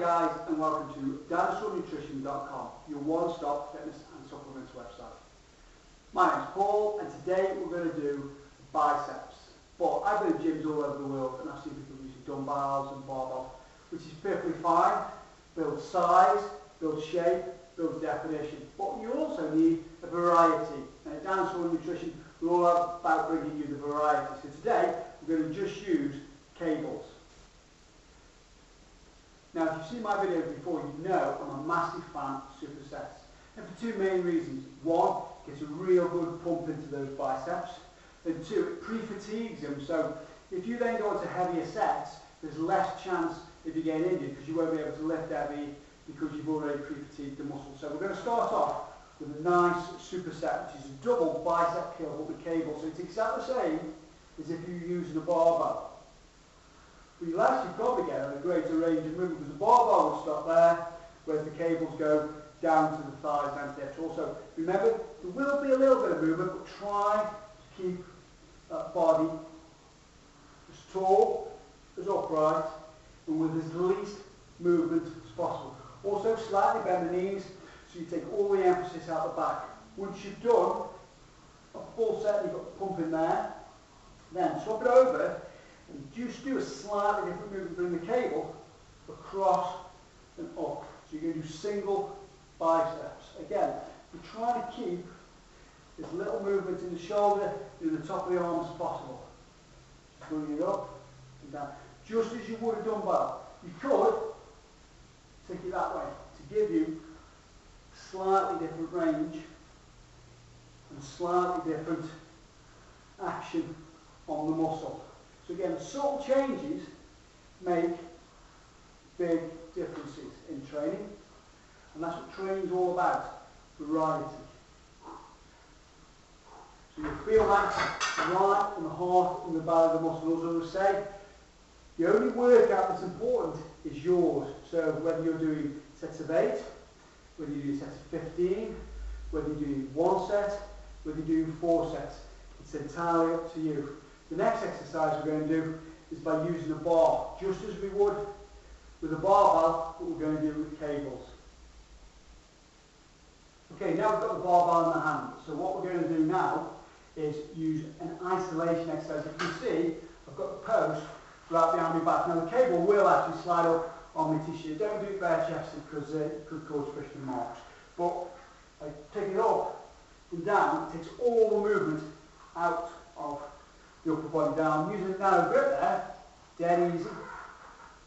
Hi guys, and welcome to dinosaurnutrition.com, your one-stop fitness and supplements website. My name's Paul, and today we're going to do biceps. But I've been in gyms all over the world and I've seen people using dumbbells and barbells, which is perfectly fine. Builds size, builds shape, builds definition. But you also need a variety. And at Dinosaur Nutrition, we're all about bringing you the variety. So today, we're going to just use cables. Now, if you've seen my videos before, you know I'm a massive fan of supersets. And for two main reasons. One, it gets a real good pump into those biceps. And two, it pre-fatigues them. So if you then go into heavier sets, there's less chance if you get injured because you won't be able to lift heavy because you've already pre-fatigued the muscle. So we're going to start off with a nice superset, which is a double bicep curl but with cable. So it's exactly the same as if you're using a barbell. But you'll actually probably get a greater range of movement because the barbell will stop there, whereas the cables go down to the thighs and hips. Also, remember, there will be a little bit of movement, but try to keep that body as tall, as upright, and with as least movement as possible. Also, slightly bend the knees, so you take all the emphasis out the back. Once you've done a full set, you've got the pump in there, then swap it over, and just do a slightly different movement. Bring the cable across and up. So you're going to do single biceps. Again, you're trying to keep as little movement in the shoulder and the top of the arm as possible. Just bring it up and down. Just as you would a dumbbell. You could take it that way to give you slightly different range and slightly different action on the muscle. So again, subtle changes make big differences in training, and that's what training is all about, variety. So you feel that right in the heart and the belly of the muscle. As I say, the only workout that's important is yours. So whether you're doing sets of 8, whether you're doing sets of 15, whether you're doing 1 set, whether you're doing 4 sets, it's entirely up to you. The next exercise we're going to do is by using a bar, just as we would with a barbell, but we're going to do with cables. Okay, now we've got the barbell in the hand. So what we're going to do now is use an isolation exercise. You can see I've got the post right behind my back. Now the cable will actually slide up on my tissue. Don't do it bare chested because it could cause friction marks. But I take it up and down, it takes all the movement out of the upper body down. Using a narrow grip there, dead easy.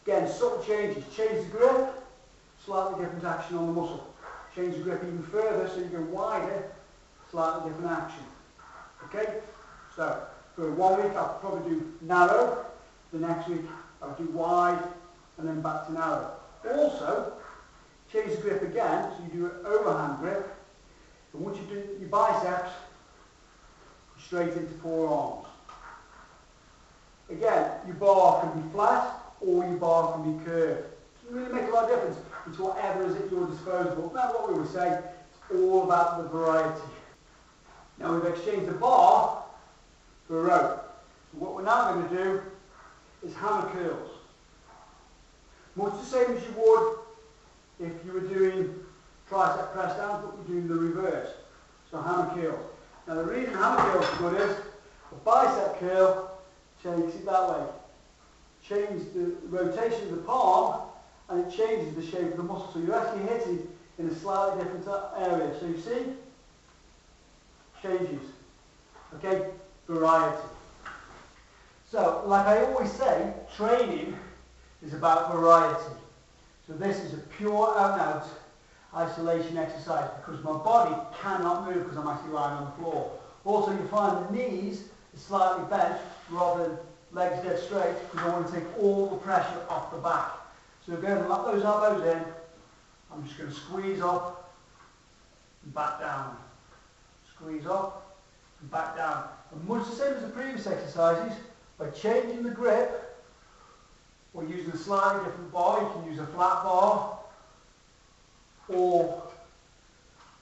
Again, subtle changes. Change the grip, slightly different action on the muscle. Change the grip even further so you go wider, slightly different action. Okay? So, for 1 week I'll probably do narrow, the next week I'll do wide, and then back to narrow. Also, change the grip again, so you do an overhand grip, and once you do your biceps, straight into forearms. Again, your bar can be flat or your bar can be curved. It doesn't really make a lot of difference. It's whatever is at your disposal. Now what we always say, it's all about the variety. Now we've exchanged the bar for a rope. So what we're now going to do is hammer curls. Much the same as you would if you were doing tricep press downs, but we're doing the reverse. So hammer curls. Now the reason hammer curls are good is a bicep curl takes it that way. Change the rotation of the palm and it changes the shape of the muscle. So you're actually hitting in a slightly different area. So you see? Changes. Okay? Variety. So, like I always say, training is about variety. So this is a pure out and out isolation exercise because my body cannot move because I'm actually lying on the floor. Also, you find the knees are slightly bent rather than legs dead straight because I want to take all the pressure off the back. So again, lock those elbows in. I'm just going to squeeze up and back down. Squeeze up and back down. And much the same as the previous exercises, by changing the grip or using a slightly different bar, you can use a flat bar or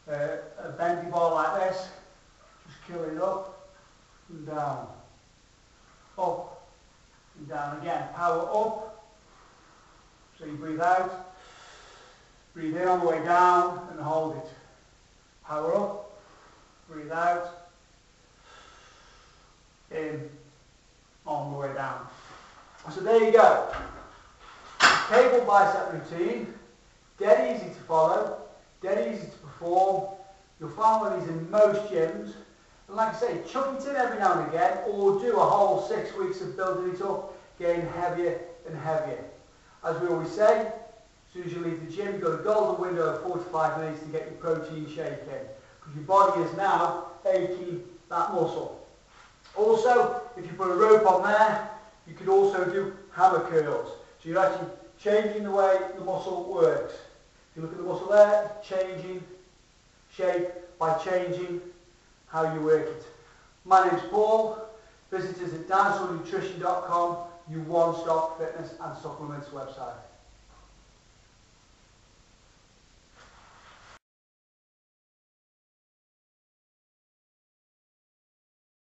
a bendy bar like this. Just curl it up and down. Up and down again. Power up. So you breathe out Breathe in on the way down and hold it. Power up. Breathe out. In on the way down. So there you go. Cable bicep routine. Dead easy to follow. Dead easy to perform. You'll find one of these in most gyms. And like I say, chuck it in every now and again, or do a whole 6 weeks of building it up, getting heavier and heavier. As we always say, as soon as you leave the gym, you've got a golden window of 45 minutes to get your protein shake in. Because your body is now aching that muscle. Also, if you put a rope on there, you could also do hammer curls. So you're actually changing the way the muscle works. If you look at the muscle there, changing shape by changing how you work it. My name's Paul. Visit us at dinosaurnutrition.com, your one-stop fitness and supplements website.